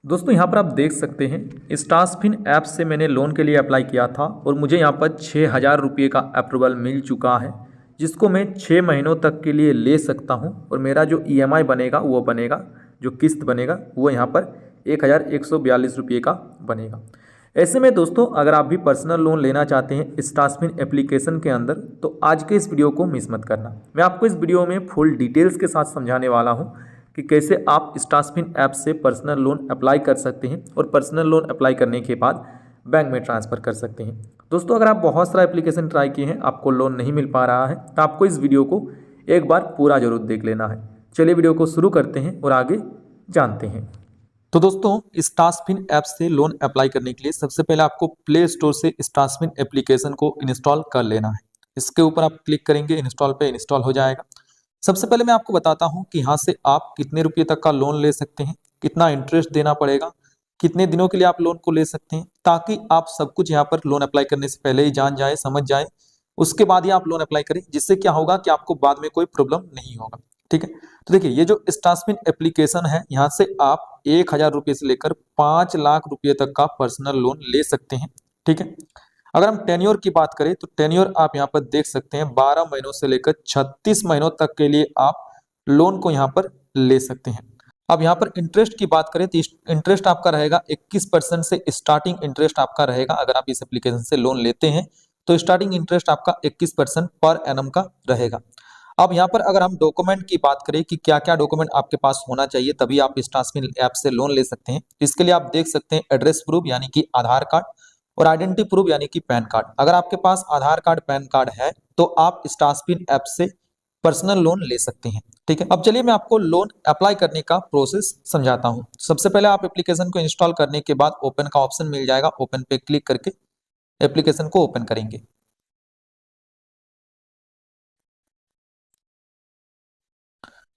दोस्तों यहाँ पर आप देख सकते हैं स्टासफिन ऐप से मैंने लोन के लिए अप्लाई किया था और मुझे यहाँ पर 6,000 रुपये का अप्रूवल मिल चुका है, जिसको मैं 6 महीनों तक के लिए ले सकता हूँ। और मेरा जो ईएमआई बनेगा वो बनेगा, जो किस्त बनेगा वो यहाँ पर 1,142 रुपये का बनेगा। ऐसे में दोस्तों अगर आप भी पर्सनल लोन लेना चाहते हैं स्टासफिन एप्लीकेशन के अंदर तो आज के इस वीडियो को मिस मत करना। मैं आपको इस वीडियो में फुल डिटेल्स के साथ समझाने वाला हूँ कि कैसे आप स्टासफिन ऐप से पर्सनल लोन अप्लाई कर सकते हैं और पर्सनल लोन अप्लाई करने के बाद बैंक में ट्रांसफ़र कर सकते हैं। दोस्तों अगर आप बहुत सारा एप्लीकेशन ट्राई किए हैं, आपको लोन नहीं मिल पा रहा है, तो आपको इस वीडियो को एक बार पूरा जरूर देख लेना है। चलिए वीडियो को शुरू करते हैं और आगे जानते हैं। तो दोस्तों स्टासफिन ऐप से लोन अप्लाई करने के लिए सबसे पहले आपको प्ले स्टोर से स्टासफिन एप्लीकेशन को इंस्टॉल कर लेना है। इसके ऊपर आप क्लिक करेंगे, इंस्टॉल पे इंस्टॉल हो जाएगा। सबसे पहले मैं आपको बताता हूं कि यहाँ से आप कितने रुपये तक का लोन ले सकते हैं, कितना इंटरेस्ट देना पड़ेगा, कितने दिनों के लिए आप लोन को ले सकते हैं, ताकि आप सब कुछ यहाँ पर लोन अप्लाई करने से पहले ही जान जाए, समझ जाए, उसके बाद ही आप लोन अप्लाई करें, जिससे क्या होगा कि आपको बाद में कोई प्रॉब्लम नहीं होगा। ठीक है, तो देखिए ये जो स्टासफिन एप्लीकेशन है, यहाँ से आप 1,000 रुपये से लेकर 5 लाख रुपये तक का पर्सनल लोन ले सकते हैं। ठीक है, अगर हम टेन्योर की बात करें तो टेन्योर आप यहाँ पर देख सकते हैं 12 महीनों से लेकर 36 महीनों तक के लिए आप लोन को यहाँ पर ले सकते हैं। अब यहाँ पर इंटरेस्ट की बात करें तो इंटरेस्ट आपका रहेगा 21% से स्टार्टिंग इंटरेस्ट आपका रहेगा। अगर आप इस एप्लीकेशन से लोन लेते हैं तो स्टार्टिंग इंटरेस्ट आपका 21% पर एनम का रहेगा। अब यहाँ पर अगर हम डॉक्यूमेंट की बात करें कि क्या क्या डॉक्यूमेंट आपके पास होना चाहिए तभी आप स्टासफिन ऐप से लोन ले सकते हैं, इसके लिए आप देख सकते हैं एड्रेस प्रूफ यानी कि आधार कार्ड और आइडेंटिटी प्रूफ यानी कि पैन कार्ड। अगर आपके पास आधार कार्ड पैन कार्ड है तो आप स्टासफिन ऐप से पर्सनल लोन ले सकते हैं। ठीक है, अब चलिए मैं आपको लोन अप्लाई करने का प्रोसेस समझाता हूं। सबसे पहले आप एप्लीकेशन को इंस्टॉल करने के बाद ओपन का ऑप्शन मिल जाएगा, ओपन पे क्लिक करके एप्लीकेशन को ओपन करेंगे।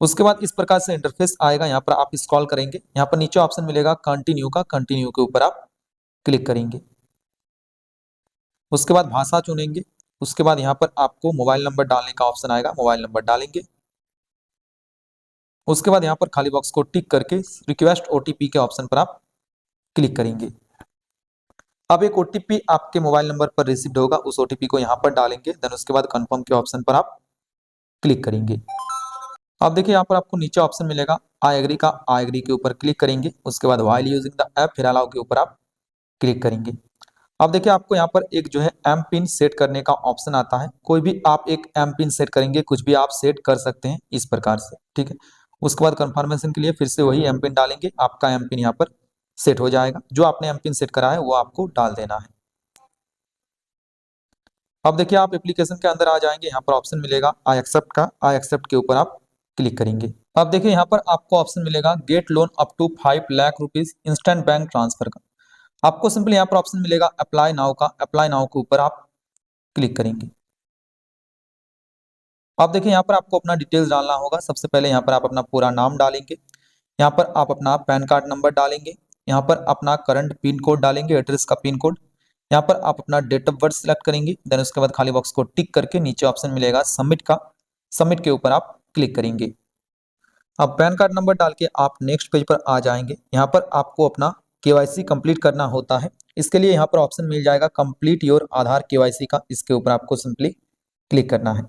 उसके बाद इस प्रकार से इंटरफेस आएगा, यहाँ पर आप स्क्रॉल करेंगे, यहाँ पर नीचे ऑप्शन मिलेगा कंटिन्यू का, कंटिन्यू के ऊपर आप क्लिक करेंगे। उसके बाद भाषा चुनेंगे, उसके बाद यहाँ पर आपको मोबाइल नंबर डालने का ऑप्शन आएगा, मोबाइल नंबर डालेंगे। उसके बाद यहाँ पर खाली बॉक्स को टिक करके रिक्वेस्ट ओटीपी के ऑप्शन पर आप क्लिक करेंगे। अब एक ओटीपी आपके मोबाइल नंबर पर रिसीव्ड होगा, उस ओटीपी को यहाँ पर डालेंगे। देन उसके बाद कंफर्म के ऑप्शन पर आप क्लिक करेंगे। अब देखिए यहाँ पर आपको नीचे ऑप्शन मिलेगा आई एग्री का, आई एग्री के ऊपर क्लिक करेंगे। उसके बाद व्हाइल यूजिंग द ऐप, फिर अलाउ के ऊपर आप क्लिक करेंगे। अब देखिए आपको यहाँ पर एक जो है एम पिन सेट करने का ऑप्शन आता है। कोई भी आप एक एम पिन सेट करेंगे, कुछ भी आप सेट कर सकते हैं इस प्रकार से। ठीक है, उसके बाद कंफर्मेशन के लिए फिर से वही एम पिन डालेंगे, आपका एम पिन यहाँ पर सेट हो जाएगा। जो आपने एम पिन सेट करा है वो आपको डाल देना है। अब देखिए आप एप्लीकेशन के अंदर आ जाएंगे, यहाँ पर ऑप्शन मिलेगा आई एक्सेप्ट का, आई एक्सेप्ट के ऊपर आप क्लिक करेंगे। अब देखिए यहाँ पर आपको ऑप्शन मिलेगा get loan up to 5 lakh rupees instant bank transfer का। आपको सिंपली यहाँ पर ऑप्शन मिलेगा अप्लाई नाउ का, अप्लाई नाउ के ऊपर आप क्लिक करेंगे। अब देखिए यहाँ पर आपको अपना डिटेल्स डालना होगा। सबसे पहले यहाँ पर आप अपना पूरा नाम डालेंगे, यहाँ पर आप अपना पैन कार्ड नंबर डालेंगे, यहाँ पर अपना करंट पिन कोड डालेंगे, एड्रेस का पिन कोड, यहाँ पर आप अपना डेट ऑफ बर्थ सिलेक्ट करेंगे। देन उसके बाद खाली बॉक्स को टिक करके नीचे ऑप्शन मिलेगा सबमिट का, सबमिट के ऊपर आप क्लिक करेंगे। अब पैन कार्ड नंबर डाल के आप नेक्स्ट पेज पर आ जाएंगे। यहाँ पर आपको अपना केवाईसी कंप्लीट करना होता है। इसके लिए यहाँ पर ऑप्शन मिल जाएगा कंप्लीट योर आधार केवाईसी का, इसके ऊपर आपको सिंपली क्लिक करना है।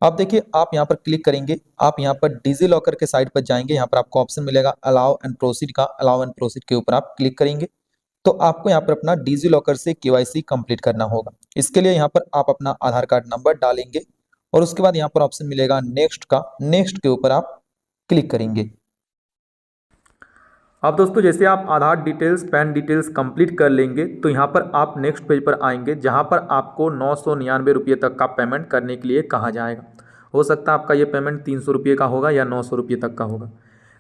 अब देखिए आप यहाँ पर क्लिक करेंगे, आप यहाँ पर डिजी लॉकर के साइड पर जाएंगे, यहाँ पर आपको ऑप्शन मिलेगा अलाउ एंड प्रोसीड का, अलाउ एंड प्रोसीड के ऊपर आप क्लिक करेंगे। तो आपको यहाँ पर अपना डिजी लॉकर से केवाईसी कंप्लीट करना होगा। इसके लिए यहाँ पर आप अपना आधार कार्ड नंबर डालेंगे और उसके बाद यहाँ पर ऑप्शन मिलेगा नेक्स्ट का, नेक्स्ट के ऊपर आप क्लिक करेंगे। अब दोस्तों जैसे आप आधार डिटेल्स, पैन डिटेल्स कंप्लीट कर लेंगे तो यहाँ पर आप नेक्स्ट पेज पर आएंगे, जहाँ पर आपको 999 रुपये तक का पेमेंट करने के लिए कहा जाएगा। हो सकता है आपका ये पेमेंट 300 रुपये का होगा या 900 रुपये तक का होगा।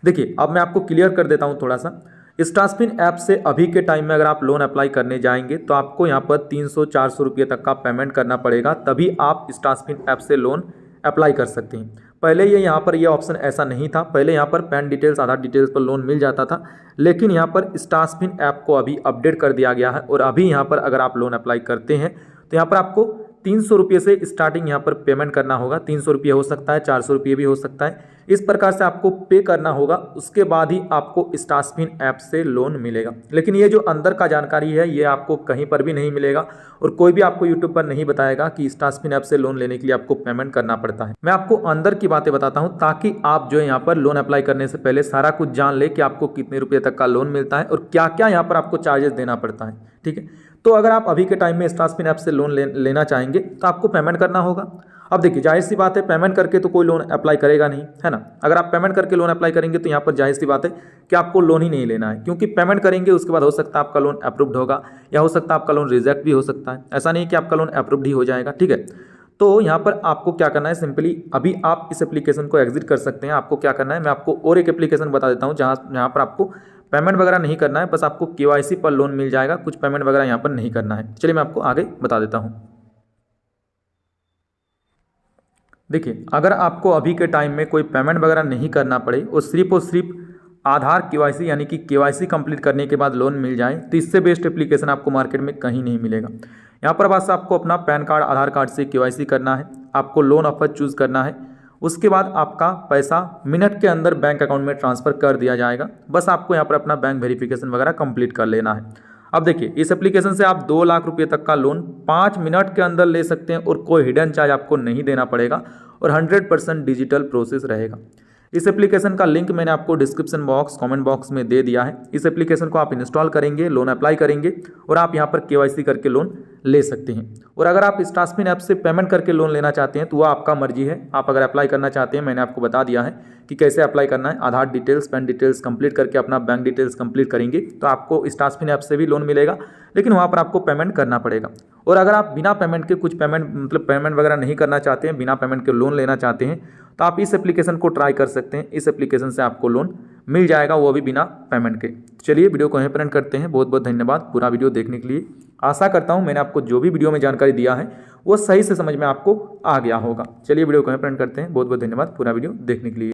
देखिए अब मैं आपको क्लियर कर देता हूँ थोड़ा सा। स्टासफिन ऐप से अभी के टाइम में अगर आप लोन अप्लाई करने जाएंगे तो आपको यहाँ पर 300-400 रुपये तक का पेमेंट करना पड़ेगा, तभी आप स्टासफिन ऐप से लोन अप्लाई कर सकते हैं। पहले ये यहाँ पर ये ऑप्शन ऐसा नहीं था, पहले यहाँ पर पैन डिटेल्स, आधार डिटेल्स पर लोन मिल जाता था, लेकिन यहाँ पर स्टासफिन ऐप को अभी अपडेट कर दिया गया है और अभी यहाँ पर अगर आप लोन अप्लाई करते हैं तो यहाँ पर आपको 300 रुपये से स्टार्टिंग यहाँ पर पेमेंट करना होगा। 300 रुपये हो सकता है, 400 रुपये भी हो सकता है। इस प्रकार से आपको पे करना होगा, उसके बाद ही आपको स्टासफिन ऐप से लोन मिलेगा। लेकिन ये जो अंदर का जानकारी है ये आपको कहीं पर भी नहीं मिलेगा और कोई भी आपको यूट्यूब पर नहीं बताएगा कि स्टासफिन ऐप से लोन लेने के लिए आपको पेमेंट करना पड़ता है। मैं आपको अंदर की बातें बताता हूँ ताकि आप जो है यहाँ पर लोन अप्लाई करने से पहले सारा कुछ जान ले कि आपको कितने रुपये तक का लोन मिलता है और क्या क्या यहाँ पर आपको चार्जेस देना पड़ता है। ठीक है, तो अगर आप अभी के टाइम में स्टासफिन ऐप से लोन लेना चाहेंगे तो आपको पेमेंट करना होगा। अब देखिए, जाहिर सी बात है पेमेंट करके तो कोई लोन अप्लाई करेगा नहीं, है ना। अगर आप पेमेंट करके लोन अप्लाई करेंगे तो यहाँ पर जाहिर सी बात है कि आपको लोन ही नहीं लेना है, क्योंकि पेमेंट करेंगे उसके बाद हो सकता है आपका लोन अप्रूव्ड होगा या हो सकता है आपका लोन रिजेक्ट भी हो सकता है। ऐसा नहीं कि आपका लोन अप्रूव्ड ही हो जाएगा। ठीक है, तो यहाँ पर आपको क्या करना है, सिंपली अभी आप इस एप्लीकेशन को एग्जिट कर सकते हैं। आपको क्या करना है, मैं आपको और एक एप्लीकेशन बता देता हूँ जहाँ पर आपको पेमेंट वगैरह नहीं करना है, बस आपको KYC पर लोन मिल जाएगा, कुछ पेमेंट वगैरह यहाँ पर नहीं करना है। चलिए मैं आपको आगे बता देता हूँ। देखिए, अगर आपको अभी के टाइम में कोई पेमेंट वगैरह नहीं करना पड़े और सिर्फ आधार KYC यानी कि KYC कंप्लीट करने के बाद लोन मिल जाए, तो इससे बेस्ट एप्लीकेशन आपको मार्केट में कहीं नहीं मिलेगा। यहाँ पर बस आपको अपना पैन कार्ड, आधार कार्ड से KYC करना है, आपको लोन ऑफर चूज़ करना है, उसके बाद आपका पैसा मिनट के अंदर बैंक अकाउंट में ट्रांसफ़र कर दिया जाएगा। बस आपको यहाँ पर अपना बैंक वेरिफिकेशन वगैरह कंप्लीट कर लेना है। अब देखिए, इस एप्लीकेशन से आप 2 लाख रुपये तक का लोन 5 मिनट के अंदर ले सकते हैं और कोई हिडन चार्ज आपको नहीं देना पड़ेगा और 100% डिजिटल प्रोसेस रहेगा। इस एप्लीकेशन का लिंक मैंने आपको डिस्क्रिप्शन बॉक्स, कमेंट बॉक्स में दे दिया है। इस एप्लीकेशन को आप इंस्टॉल करेंगे, लोन अप्लाई करेंगे और आप यहाँ पर KYC करके लोन ले सकते हैं। और अगर आप स्टासफिन ऐप से पेमेंट करके लोन लेना चाहते हैं तो वह आपका मर्जी है। आप अगर अप्लाई करना चाहते हैं, मैंने आपको बता दिया है कि कैसे अप्लाई करना है। आधार डिटेल्स, पैन डिटेल्स कंप्लीट करके अपना बैंक डिटेल्स कंप्लीट करेंगे तो आपको स्टासफिन ऐप से भी लोन मिलेगा, लेकिन वहाँ पर आपको पेमेंट करना पड़ेगा। और अगर आप बिना पेमेंट के कुछ पेमेंट वगैरह नहीं करना चाहते हैं, बिना पेमेंट के लोन लेना चाहते हैं, तो आप इस एप्लीकेशन को ट्राई कर सकते हैं। इस एप्लीकेशन से आपको लोन मिल जाएगा, वो भी बिना पेमेंट के। चलिए वीडियो को यहीं पर एंड करते हैं। बहुत बहुत धन्यवाद पूरा वीडियो देखने के लिए। आशा करता हूँ मैंने आपको जो भी वीडियो में जानकारी दिया है वो सही से समझ में आपको आ गया होगा। चलिए वीडियो को यहीं पर एंड करते हैं। बहुत बहुत धन्यवाद पूरा वीडियो देखने के लिए।